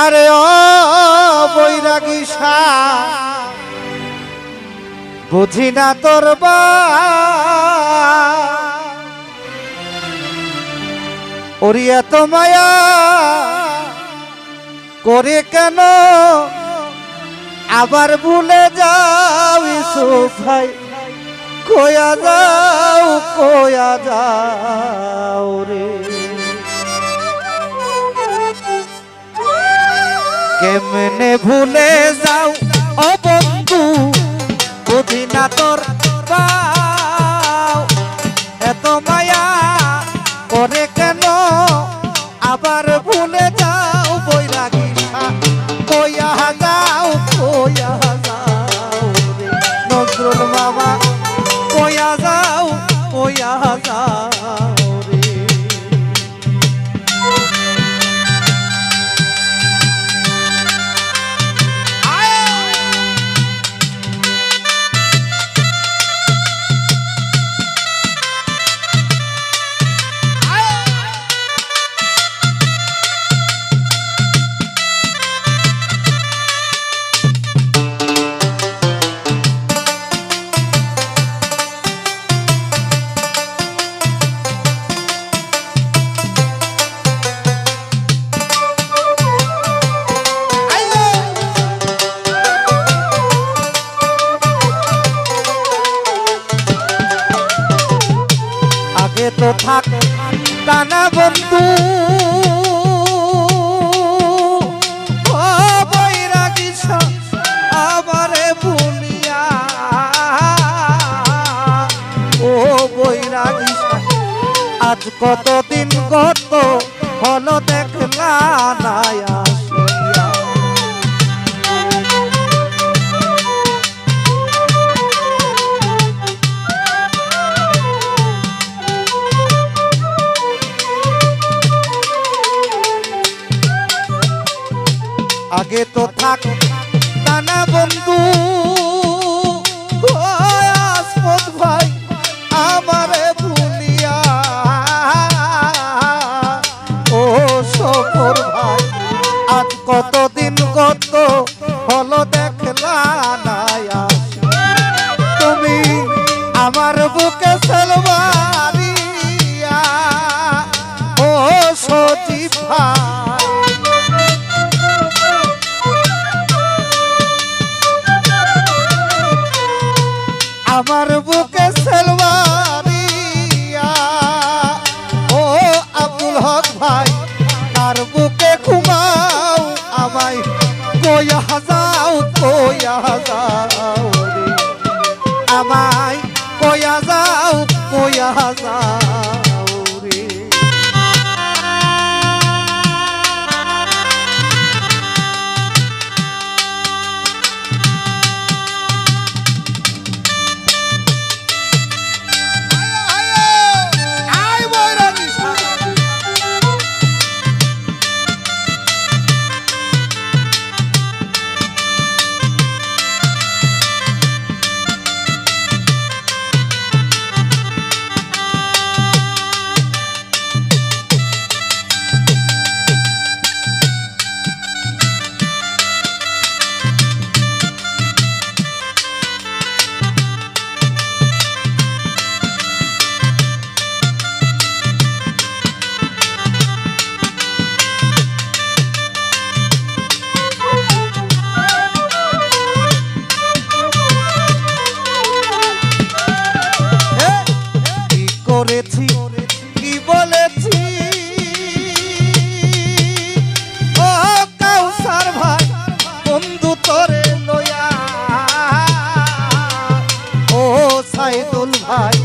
আরে ও বৈরাগী বুঝি না তোর ওরি এত মায়া করে কেন আবার ভুলে যাও ইউসুফ ভাই কোয়া যাও রে কেমনে ভুলে যাও ও বন্ধু বুঝি না তোর এত মায়া করে কেন আবার ভুলে যাও বৈরাগী কোয়া যাও রে নজরুল বাবা কোয়া যাও রে তো থাক টানা বন্ধু ও বৈরাগী আমারে ভুলিয়া ও বৈরাগী আজ কতদিন কত হলো দেখলা না আসিয়া আগে তো থাক টানা বন্ধু আসমত ভাই আমারে ভুলিয়া ও সফর ভাই আজ কতদিন কত হলো দেখলা না তুমি আমার বুকে সালমারিয়া ও সজীব ভাই আমার বুকে সেলওয়ারিয়া ও আব্দুল হক ভাই তার বুকে ঘুমাও আমায় কোয়া যাও রে আমায় কোয়া যাও রে করেছি কি বলেছি ও কাউসার ভাই বন্ধু তোরে লয়া ও সাইদুল ভাই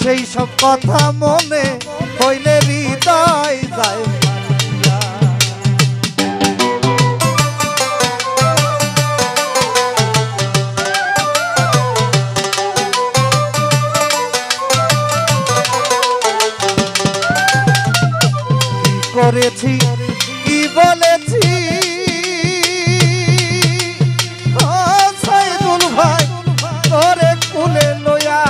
সেই সব কথা মনে হইলে হৃদয় যায় করেছি কি বলেছি ও সাইদুল ভাই তোরে কুলে লয়া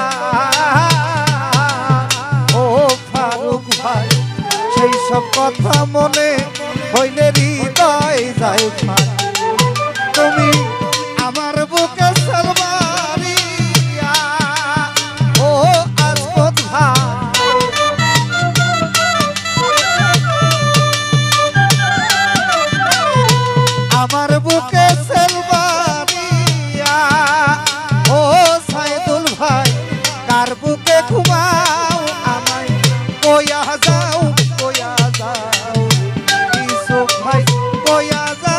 ও ফারুক ভাই সেই সব কথা মনে হইলে হৃদয় যায় ভাই তুমি আমার বুকে সালমারিয়া ও আজগত ভাই আমার বুকে সালমারিয়া ও সাইদুল ভাই কার বুকে ঘুমাও আমায় কইয়া যাও ইসুক ভাই কইয়া যাও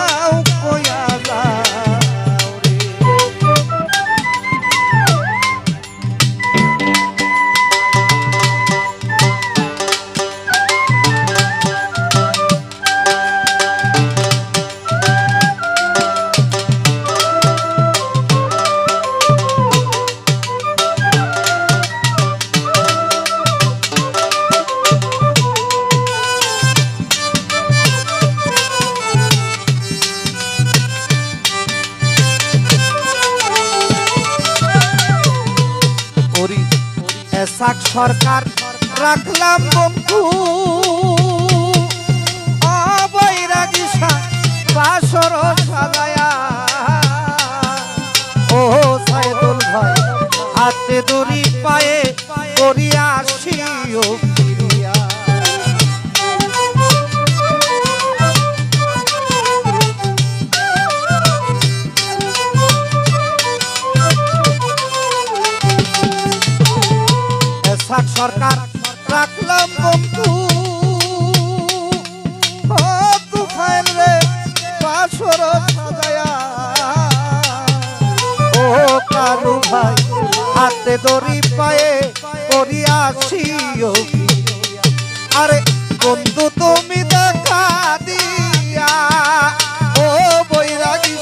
এসাক সরকার রাখলাম বন্ধু অবৈরাগী বাসর সাজায়া ও সাইদুল ভাই হাতে দড়ি পায়ে করিয়া আসিও ফিরিয়া সরকার রাখলাম বন্ধু তুফাইল রে বাসর সাজায়া ও কালু ভাই হাতে দড়ি পায়ে করিয়া আসিও আরে বন্ধু তুমি দেখা দিয়া ও বৈরাগী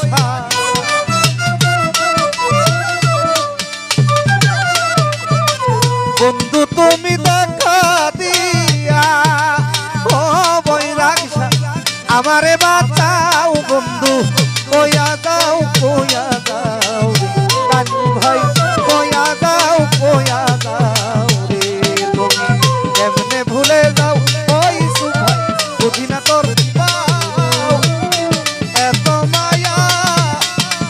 বন্ধু তুমি দেখা দিয়া ও বৈরাগী আমারে বাঁচাও বন্ধু কইয়া দাও কালু ভাই কইয়া দাও রে তুমি এমনে ভুলে যাও ওই সুভাই বুঝি না তোর এত মায়া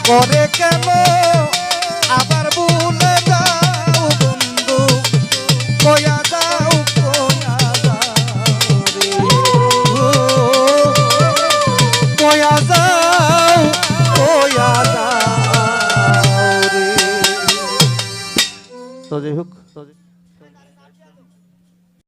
করে কেন আবার ভুলে যাও বন্ধু কইয়া দাও রে তো যাই হোক